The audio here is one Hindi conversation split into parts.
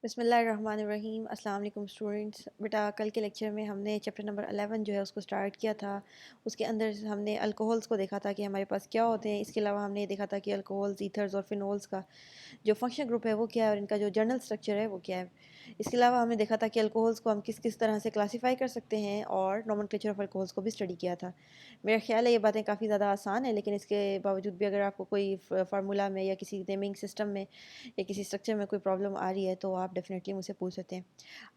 बिस्मिल्लाहिर्रहमानिर्रहीम। अस्सलाम वालेकुम स्टूडेंट्स। बेटा कल के लेक्चर में हमने चैप्टर नंबर 11 जो है उसको स्टार्ट किया था। उसके अंदर हमने अल्कोहल्स को देखा था कि हमारे पास क्या होते हैं। इसके अलावा हमने देखा था कि अल्कोहल्स, ईथर्स और फिनोल्स का जो फंक्शन ग्रुप है वो क्या है और इनका जो जर्नल स्ट्रक्चर है वो क्या है। इसके अलावा हमने देखा था कि अल्कोहल्स को हम किस किस तरह से क्लासीफाई कर सकते हैं और नोमेनक्लेचर ऑफ अल्कोहल्स को भी स्टडी किया था। मेरा ख्याल है ये बातें काफ़ी ज़्यादा आसान है, लेकिन इसके बावजूद भी अगर आपको कोई फार्मूला में या किसी नेमिंग सिस्टम में या किसी स्ट्रक्चर में कोई प्रॉब्लम आ रही है तो आप डेफिनेटली मुझसे पूछ सकते हैं।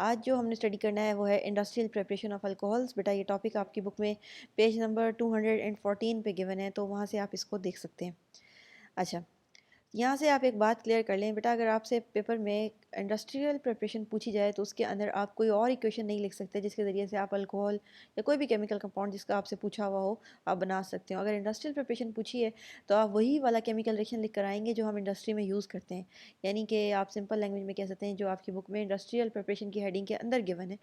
आज जो हमने स्टडी करना है वो है इंडस्ट्रियल प्रिपरेशन ऑफ अल्कोहल्स। बेटा ये टॉपिक आपकी बुक में पेज नंबर 214 पे गिवन है, तो वहाँ से आप इसको देख सकते हैं। अच्छा, यहाँ से आप एक बात क्लियर कर लें बेटा, अगर आपसे पेपर में इंडस्ट्रियल प्रिपरेशन पूछी जाए तो उसके अंदर आप कोई और इक्वेशन नहीं लिख सकते जिसके ज़रिए से आप अल्कोहल या कोई भी केमिकल कंपाउंड जिसका आपसे पूछा हुआ हो आप बना सकते हो। अगर इंडस्ट्रियल प्रिपरेशन पूछी है तो आप वही वाला केमिकल रिएक्शन लिख कर आएंगे जो हम इंडस्ट्री में यूज़ करते हैं। यानी कि आप सिंपल लैंग्वेज में कह सकते हैं जो आपकी बुक में इंडस्ट्रियल प्रिपरेशन की हेडिंग के अंदर गिवन है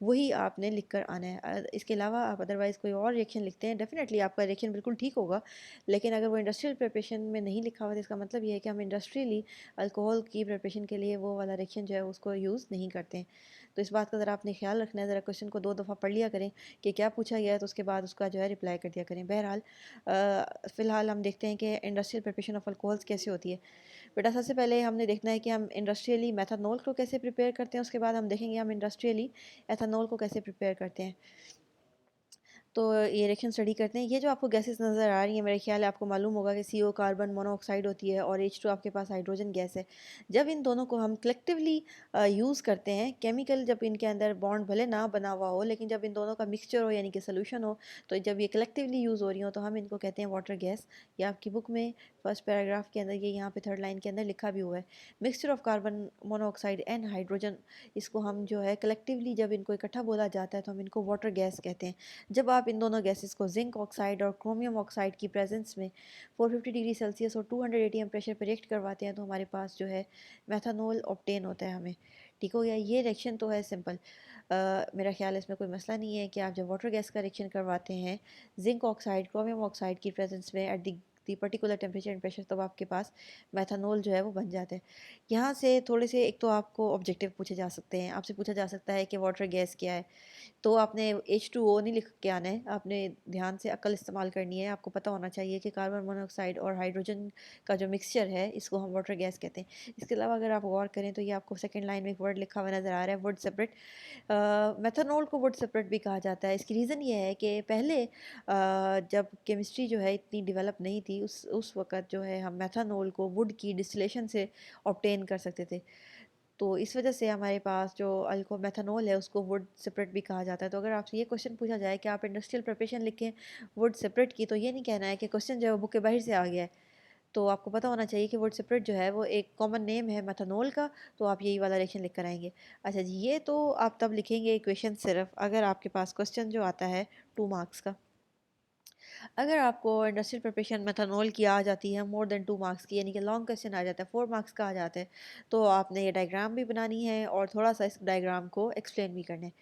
वही आपने लिख कर आना है। इसके अलावा आप अदरवाइज़ कोई और रिएक्शन लिखते हैं, डेफिनेटली आपका रिएक्शन बिल्कुल ठीक होगा, लेकिन अगर वो इंडस्ट्रियल प्रिपरेशन में नहीं लिखा हुआ तो इसका मतलब ये है कि हम इंडस्ट्रियली अल्कोहल की प्रिपरेशन के लिए वो वाला रिएक्शन जो है उसको यूज़ नहीं करते हैं। तो इस बात का ज़रा आपने ख्याल रखना है। ज़रा क्वेश्चन को 2 दफ़ा पढ़ लिया करें कि क्या पूछा गया है, तो उसके बाद उसका जो है रिप्लाई कर दिया करें। बहरहाल फ़िलहाल हम देखते हैं कि इंडस्ट्रियल प्रिपरेशन ऑफ अल्कोहल्स कैसे होती है। बेटा सबसे पहले हमने देखना है कि हम इंडस्ट्रियली मेथनॉल को कैसे प्रिपेयर करते हैं, उसके बाद हम देखेंगे हम इंडस्ट्रियली एथेनॉल को कैसे प्रिपेयर करते हैं। तो ये रिएक्शन स्टडी करते हैं। ये जो आपको गैसेस नज़र आ रही हैं, मेरे ख्याल है आपको मालूम होगा कि CO कार्बन मोनोऑक्साइड होती है और H2 आपके पास हाइड्रोजन गैस है। जब इन दोनों को हम कलेक्टिवली यूज़ करते हैं, केमिकल जब इनके अंदर बॉन्ड भले ना बना हुआ हो, लेकिन जब इन दोनों का मिक्सचर हो यानी कि सोल्यूशन हो, तो जब ये कलेक्टिवली यूज़ हो रही हो तो हम इनको कहते हैं वाटर गैस। ये आपकी बुक में फर्स्ट पैराग्राफ के अंदर, ये यहाँ पे थर्ड लाइन के अंदर लिखा भी हुआ है। Mixture of carbon monoxide and hydrogen, इसको हम जो है कलेक्टिवली जब इनको इकट्ठा बोला जाता है तो हम इनको वाटर गैस कहते हैं। जब आप इन दोनों गैसेस को जिंक ऑक्साइड और क्रोमियम ऑक्साइड की प्रेजेंस में 450 डिग्री सेल्सियस और 200 ATM प्रेशर पर रिएक्ट करवाते हैं तो हमारे पास जो है मेथनॉल ऑब्टेन होता है हमें। ठीक हो गया, ये रिएक्शन तो है सिंपल। मेरा ख्याल है इसमें कोई मसला नहीं है कि आप जब वाटर गैस का रिएक्शन करवाते हैं जिंक ऑक्साइड क्रोमियम ऑक्साइड की प्रेजेंस में at the particular temperature and pressure, तब आपके पास मेथनॉल जो है वो बन जाता है। यहाँ से थोड़े से एक तो आपको ऑब्जेक्टिव पूछे जा सकते हैं, आपसे पूछा जा सकता है कि वाटर गैस क्या है, तो आपने H2O नहीं लिख के आना है, आपने ध्यान से अक्ल इस्तेमाल करनी है। आपको पता होना चाहिए कि कार्बन मोनोऑक्साइड और हाइड्रोजन का जो मिक्सचर है इसको हम वाटर गैस कहते हैं। इसके अलावा अगर आप गौर करें तो ये आपको सेकंड लाइन में एक वर्ड लिखा हुआ नज़र आ रहा है, वुड सेपरेट। मेथनॉल को वुड सेपरेट भी कहा जाता है। इसकी रीज़न ये है कि पहले जब केमिस्ट्री जो है इतनी डेवलप नहीं थी, उस वक़्त जो है हम मेथनॉल को वुड की डिस्टिलेशन से ऑब्टेन कर सकते थे। तो इस वजह से हमारे पास जो अल्को मेथनॉल है उसको वुड सेपरेट भी कहा जाता है। तो अगर आपसे ये क्वेश्चन पूछा जाए कि आप इंडस्ट्रियल प्रिपरेशन लिखें वुड सेपरेट की, तो ये नहीं कहना है कि क्वेश्चन जो है वो बुक के बाहर से आ गया है। तो आपको पता होना चाहिए कि वुड सेपरेट जो है वो एक कॉमन नेम है मेथनॉल का, तो आप यही वाला रिएक्शन लिख कर आएंगे। अच्छा जी, ये तो आप तब लिखेंगे इक्वेशन सिर्फ अगर आपके पास क्वेश्चन जो आता है 2 मार्क्स का। अगर आपको इंडस्ट्रियल प्रिपरेशन मेथनॉल की आ जाती है मोर देन 2 मार्क्स की, यानी कि लॉन्ग क्वेश्चन आ जाता है 4 मार्क्स का आ जाता है, तो आपने ये डायग्राम भी बनानी है और थोड़ा सा इस डायग्राम को एक्सप्लेन भी करना है।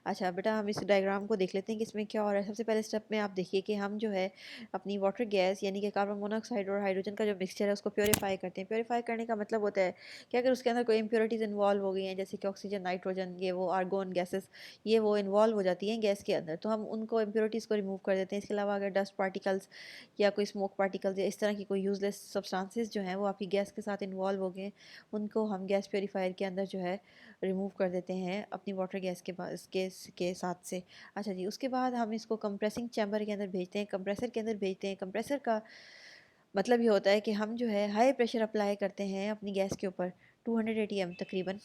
अच्छा बेटा, हम इस डायग्राम को देख लेते हैं कि इसमें क्या हो रहा है। सबसे पहले स्टेप में आप देखिए कि हम जो है अपनी वाटर गैस यानी कि कार्बन मोनोऑक्साइड और हाइड्रोजन का जो मिक्सचर है उसको प्योरीफाई करते हैं। प्योरीफाई करने का मतलब होता है कि अगर उसके अंदर कोई इंप्योरिटीज़ इन्वॉल्व हो गई हैं, जैसे कि ऑक्सीजन, नाइट्रोजन, ये वो आर्गोन गैसेस, ये वो इन्वॉल्व हो जाती हैं गैस के अंदर, तो हम उनको इंप्योरिटीज़ को रिमूव कर देते हैं। इसके अलावा अगर डस्ट पार्टिकल्स या कोई स्मोक पार्टिकल्स या इस तरह की कोई यूजलेस सब्सटेंसेस जो हैं वो आपकी गैस के साथ इन्वॉल्व हो गए, उनको हम गैस प्योरीफायर के अंदर जो है रिमूव कर देते हैं अपनी वाटर गैस के साथ से। अच्छा जी, उसके बाद हम इसको कंप्रेसिंग चैम्बर के अंदर भेजते हैं, कंप्रेसर के अंदर भेजते हैं। कंप्रेसर का मतलब ये होता है कि हम जो है हाई प्रेशर अप्लाई करते हैं अपनी गैस के ऊपर, 200 ATM तकरीबन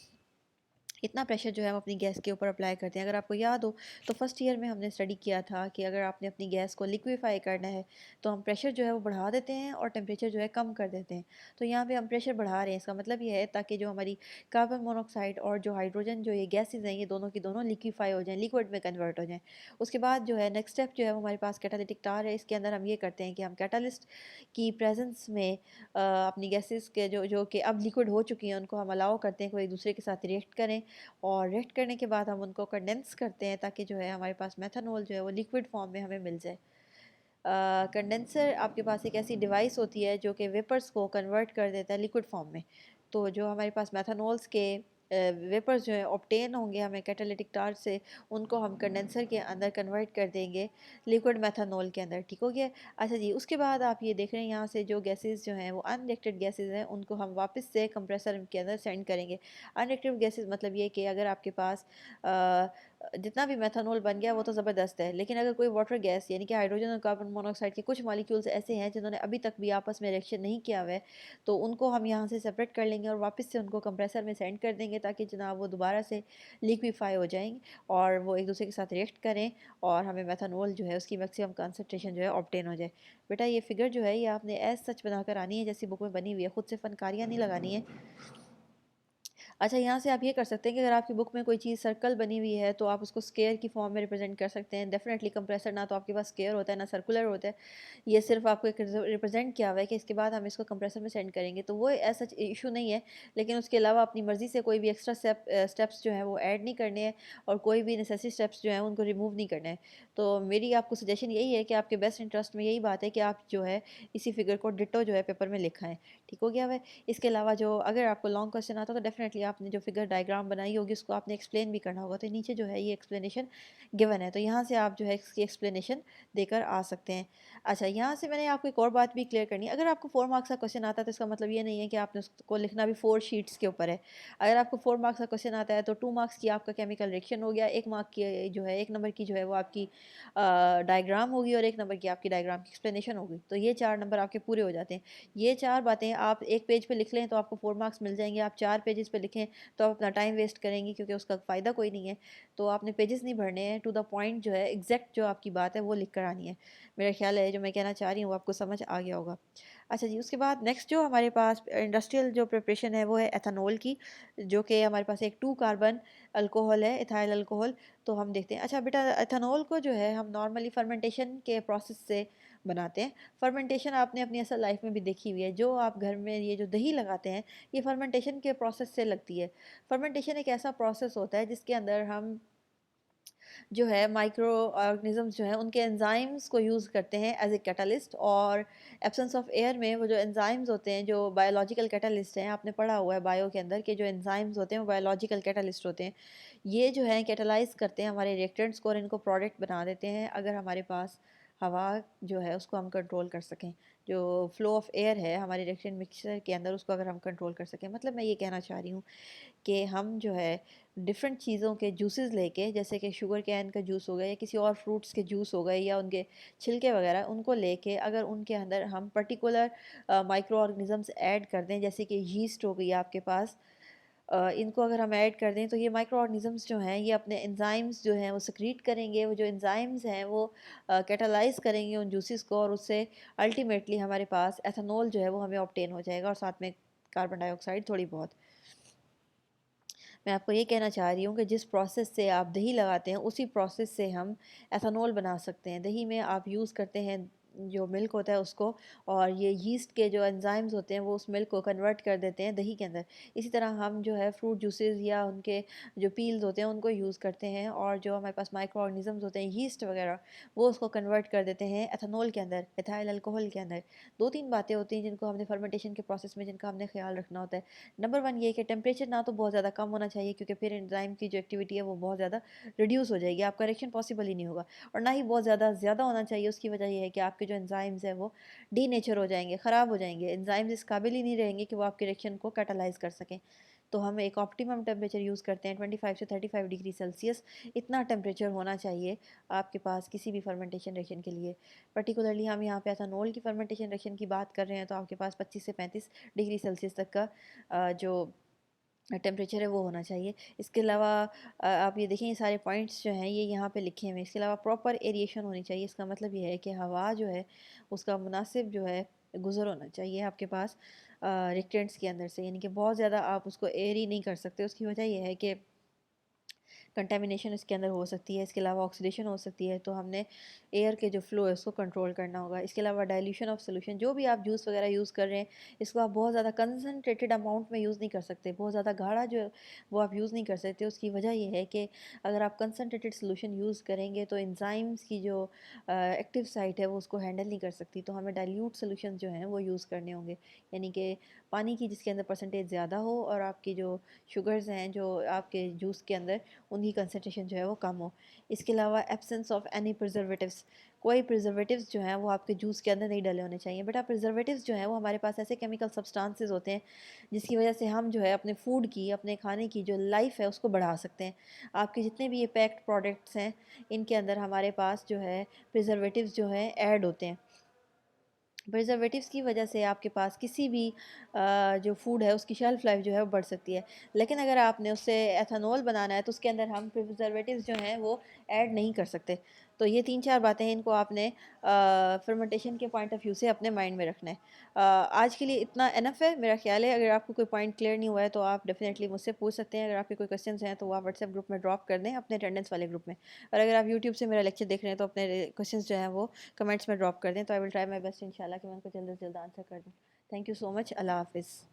इतना प्रेशर जो है हम अपनी गैस के ऊपर अप्लाई करते हैं। अगर आपको याद हो तो फर्स्ट ईयर में हमने स्टडी किया था कि अगर आपने अपनी गैस को लिक्विफाई करना है तो हम प्रेशर जो है वो बढ़ा देते हैं और टेम्परेचर जो है कम कर देते हैं। तो यहाँ पे हम प्रेशर बढ़ा रहे हैं, इसका मतलब ये है ताकि जो हमारी कार्बन मोनोऑक्साइड और जो हाइड्रोजन जो ये गैसेज हैं ये दोनों की दोनों लिक्विफाई हो जाएँ, लिक्विड में कन्वर्ट हो जाएँ। उसके बाद जो है नेक्स्ट स्टेप जो है वो हमारे पास कैटालिटिक टार है। इसके अंदर हम ये करते हैं कि हम कैटालिस्ट की प्रेजेंस में अपनी गैसेस के जो जो कि अब लिक्विड हो चुकी हैं उनको हम अलाउ करते हैं कि वो एक दूसरे के साथ रिएक्ट करें, और रिएक्ट करने के बाद हम उनको कंडेंस करते हैं ताकि जो है हमारे पास मेथनॉल जो है वो लिक्विड फॉर्म में हमें मिल जाए। कंडेंसर आपके पास एक ऐसी डिवाइस होती है जो कि वेपर्स को कन्वर्ट कर देता है लिक्विड फॉर्म में। तो जो हमारे पास मेथनॉल्स के वेपर्स जो है ऑब्टेन होंगे हमें कैटालिटिक टार्च से, उनको हम कंडेंसर के अंदर कन्वर्ट कर देंगे लिक्विड मेथनॉल के अंदर। ठीक हो गया। अच्छा जी, उसके बाद आप ये देख रहे हैं यहाँ से जो गैसेस जो हैं वो अनरिएक्टेड गैसेस हैं, उनको हम वापस से कंप्रेसर के अंदर सेंड करेंगे। अनरिएक्टेड गैसेस मतलब ये कि अगर आपके पास जितना भी मेथनॉल बन गया वो तो ज़बरदस्त है, लेकिन अगर कोई वाटर गैस यानी कि हाइड्रोजन और कार्बन मोनोऑक्साइड के कुछ मॉलिक्यूल्स ऐसे हैं जिन्होंने अभी तक भी आपस में रिएक्शन नहीं किया हुआ है, तो उनको हम यहाँ से सेपरेट कर लेंगे और वापस से उनको कंप्रेसर में सेंड कर देंगे, ताकि जनाब वो दोबारा से लिक्विफाई हो जाएंगे और वो एक दूसरे के साथ रिएक्ट करें और हमें मेथनॉल जो है उसकी मैक्सिमम कंसनट्रेशन जो है ऑब्टेन हो जाए। बेटा ये फिगर जो है ये आपने एज सच बनाकर आनी है जैसी बुक में बनी हुई है, खुद से फनकारियाँ नहीं लगानी है। अच्छा, यहाँ से आप ये कर सकते हैं कि अगर आपकी बुक में कोई चीज़ सर्कल बनी हुई है तो आप उसको स्क्वायर की फॉर्म में रिप्रेजेंट कर सकते हैं। डेफिनेटली कंप्रेसर ना तो आपके पास स्क्वायर होता है ना सर्कुलर होता है, ये सिर्फ आपको एक रिप्रेजेंट किया हुआ है कि इसके बाद हम इसको कंप्रेसर में सेंड करेंगे, तो वो ऐसा इशू नहीं है। लेकिन उसके अलावा अपनी मर्ज़ी से कोई भी एक्स्ट्रा स्टेप्स जो हैं वो ऐड नहीं करने हैं और कोई भी नेसेसरी स्टेप्स जो हैं उनको रिमूव नहीं करने हैं। तो मेरी आपको सजेशन यही है कि आपके बेस्ट इंटरेस्ट में यही बात है कि आप जो है इसी फिगर को डिटो जो है पेपर में लिखाएँ। ठीक हो गया वह। इसके अलावा जो अगर आपको लॉन्ग क्वेश्चन आता है तो डेफिनेटली आपने जो फिगर डायग्राम बनाई होगी उसको आपने एक्सप्लेन भी करना होगा, तो नीचे जो है ये एक्सप्लेनेशन गिवन है, तो यहाँ से आप जो है इसकी एक्सप्लेनेशन देकर आ सकते हैं। अच्छा, यहाँ से मैंने आपको एक और बात भी क्लियर करनी है। अगर आपको 4 मार्क्स का क्वेश्चन आता है तो इसका मतलब ये नहीं है कि आपने उसको लिखना भी 4 शीट्स के ऊपर है। अगर आपको 4 मार्क्स का क्वेश्चन आता है तो 2 मार्क्स की आपका केमिकल रिएक्शन हो गया, 1 मार्क की जो है 1 नंबर की जो है वो आपकी डायग्राम होगी और 1 नंबर की आपकी डायग्राम की एक्सप्लेनेशन होगी, तो ये 4 नंबर आपके पूरे हो जाते हैं। ये 4 बातें आप एक पेज पे लिख लें तो आपको 4 मार्क्स मिल जाएंगे। आप 4 पेजेस पे लिखें तो आप अपना टाइम वेस्ट करेंगे क्योंकि उसका फ़ायदा कोई नहीं है। तो आपने पेजेस नहीं भरने हैं, टू द पॉइंट जो है एग्जैक्ट जो आपकी बात है वो लिख कर आनी है। मेरा ख्याल है जो मैं कहना चाह रही हूँ वो आपको समझ आ गया होगा। अच्छा जी, उसके बाद नेक्स्ट जो हमारे पास इंडस्ट्रियल जो प्रिपरेशन है वो है एथेनॉल की, जो कि हमारे पास एक 2 कार्बन अल्कोहल है, इथाइल अल्कोहल। तो हम देखते हैं। अच्छा बेटा, एथेनॉल को जो है हम नॉर्मली फर्मेंटेशन के प्रोसेस से बनाते हैं। फर्मेंटेशन आपने अपनी असल लाइफ में भी देखी हुई है, जो आप घर में ये जो दही लगाते हैं ये फर्मेंटेशन के प्रोसेस से लगती है। फर्मेंटेशन एक ऐसा प्रोसेस होता है जिसके अंदर हम जो है माइक्रो ऑर्गेनिजम्स जो हैं उनके एंजाइम्स को यूज़ करते हैं एज ए कैटलिस्ट, और एब्सेंस ऑफ एयर में वो जो एंजाइम्स होते हैं जो बायोलॉजिकल कैटलिस्ट हैं, आपने पढ़ा हुआ है बायो के अंदर के जो एंजाइम्स होते हैं वो बायोलॉजिकल कैटलिस्ट होते हैं। ये जो है कैटलाइज करते हैं हमारे रिएक्टेंट्स को और इनको प्रोडक्ट बना देते हैं, अगर हमारे पास हवा जो है उसको हम कंट्रोल कर सकें। जो फ्लो ऑफ एयर है हमारे रिएक्टेंट मिक्सचर के अंदर उसको अगर हम कंट्रोल कर सकें, मतलब मैं ये कहना चाह रही हूँ कि हम जो है डिफरेंट चीज़ों के जूसेस लेके, जैसे कि शुगर कैन का जूस हो गया या किसी और फ्रूट्स के जूस हो गए या उनके छिलके वगैरह, उनको लेके अगर उनके अंदर हम पर्टिकुलर माइक्रो ऑर्गेनिजम्स ऐड कर दें, जैसे कि यीस्ट हो गई आपके पास, इनको अगर हम ऐड कर दें तो ये माइक्रो ऑर्गेनिजम्स जो हैं ये अपने एंजाइम्स जो हैं वो सक्रीट करेंगे। वो जो एंजाइम्स हैं वो कैटालाइज करेंगे उन जूसेस को, और उससे अल्टीमेटली हमारे पास एथेनॉल जो है वो हमें ऑब्टेन हो जाएगा, और साथ में कार्बन डाइऑक्साइड थोड़ी बहुत। मैं आपको ये कहना चाह रही हूँ कि जिस प्रोसेस से आप दही लगाते हैं उसी प्रोसेस से हम एथेनॉल बना सकते हैं। दही में आप यूज़ करते हैं जो मिल्क होता है उसको, और ये यीस्ट के जो एंजाइम्स होते हैं वो उस मिल्क को कन्वर्ट कर देते हैं दही के अंदर। इसी तरह हम जो है फ्रूट जूसेस या उनके जो पील्स होते हैं उनको यूज़ करते हैं, और जो हमारे पास माइक्रो ऑर्गेनिजम्स होते हैं यीस्ट वगैरह, वो उसको कन्वर्ट कर देते हैं एथेनॉल के अंदर, एथाइल अल्कोहल के अंदर। 2-3 बातें होती हैं जिनको हमने फर्मेंटेशन के प्रोसेस में जिनका हमने ख्याल रखना होता है। नंबर 1 ये है कि टेम्परेचर ना तो बहुत ज़्यादा कम होना चाहिए, क्योंकि फिर एंजाइम की जो एक्टिविटी है वो बहुत ज़्यादा रिड्यूस हो जाएगी, आपका रिएक्शन पॉसिबल ही नहीं होगा। और ना ही बहुत ज़्यादा ज़्यादा होना चाहिए, उसकी वजह ये है कि आपके जो एंजाइम्स हैं वो डीनेचर हो जाएंगे, ख़राब हो जाएंगे, एंजाइम्स इस काबिल ही नहीं रहेंगे कि वो आपके रिएक्शन को कैटालाइज कर सकें। तो हम एक ऑप्टिमम टेम्परेचर यूज़ करते हैं 25 से 35 डिग्री सेल्सियस। इतना टेम्परेचर होना चाहिए आपके पास किसी भी फर्मेंटेशन रिएक्शन के लिए। पर्टिकुलरली हम यहाँ पे एथेनॉल की फर्मेंटेशन रिएक्शन की बात कर रहे हैं तो आपके पास 25 से 35 डिग्री सेल्सियस तक का जो टेम्परेचर है वो होना चाहिए। इसके अलावा आप ये देखें ये सारे पॉइंट्स जो हैं ये यहाँ पे लिखे हुए हैं। इसके अलावा प्रॉपर एरिएशन होनी चाहिए। इसका मतलब ये है कि हवा जो है उसका मुनासिब जो है गुज़र होना चाहिए आपके पास रिएक्टेंट्स के अंदर से, यानी कि बहुत ज़्यादा आप उसको एयर ही नहीं कर सकते। उसकी वजह ये है कि कंटेमिनेशन इसके अंदर हो सकती है, इसके अलावा ऑक्सीडेशन हो सकती है, तो हमने एयर के जो फ़्लो है उसको कंट्रोल करना होगा। इसके अलावा डाइल्यूशन ऑफ सॉल्यूशन, जो भी आप जूस वगैरह यूज़ कर रहे हैं, इसको आप बहुत ज़्यादा कंसंट्रेटेड अमाउंट में यूज़ नहीं कर सकते, बहुत ज़्यादा गाढ़ा जो है वो आप यूज़ नहीं कर सकते। उसकी वजह ये है कि अगर आप कंसंट्रेटेड सॉल्यूशन यूज़ करेंगे तो एंजाइम्स की जो एक्टिव साइट है वो उसको हैंडल नहीं कर सकती, तो हमें डाइल्यूट सॉल्यूशन जो हैं वो यूज़ करने होंगे, यानी कि पानी की जिसके अंदर परसेंटेज ज़्यादा हो और आपकी जो शुगर्स हैं जो आपके जूस के अंदर, उनकी कंसनट्रेशन जो है वो कम हो। इसके अलावा एब्सेंस ऑफ एनी प्रिजर्वेटिव्स, कोई प्रिजर्वेटिव्स जो हैं वो आपके जूस के अंदर नहीं डले होने चाहिए। बेटा प्रिजर्वेटिव्स जो हैं वो हमारे पास ऐसे केमिकल सब्सटेंसेस होते हैं जिसकी वजह से हम जो है अपने फूड की, अपने खाने की जो लाइफ है उसको बढ़ा सकते हैं। आपके जितने भी ये पैक्ड प्रोडक्ट्स हैं इनके अंदर हमारे पास जो है प्रिजर्वेटिव्स जो हैं ऐड होते हैं। प्रिजर्वेटिव्स की वजह से आपके पास किसी भी जो फूड है उसकी शेल्फ़ लाइफ जो है वो बढ़ सकती है। लेकिन अगर आपने उससे एथेनॉल बनाना है तो उसके अंदर हम प्रिजर्वेटिव्स जो हैं वो ऐड नहीं कर सकते। तो ये 3-4 बातें हैं, इनको आपने फर्मेंटेशन के पॉइंट ऑफ व्यू से अपने माइंड में रखना है। आज के लिए इतना इनफ है मेरा ख़्याल है। अगर आपको कोई पॉइंट क्लियर नहीं हुआ है तो आप डेफ़िनेटली मुझसे पूछ सकते हैं। अगर आपके कोई क्वेश्चंस हैं तो वो आप व्हाट्सएप ग्रुप में ड्रॉप कर दें, अपने अटेंडेंस वाले ग्रुप में। और अगर आप यूट्यूब से मेरा लेक्चर देख रहे हैं तो अपने क्वेश्चंस जो हैं वो कमेंट्स में ड्रॉप कर दें, तो I will try my best इंशाल्लाह कि मैं उनको जल्द से जल्द आंसर कर दूँ। Thank you so much. अल्लाह हाफ़िज़।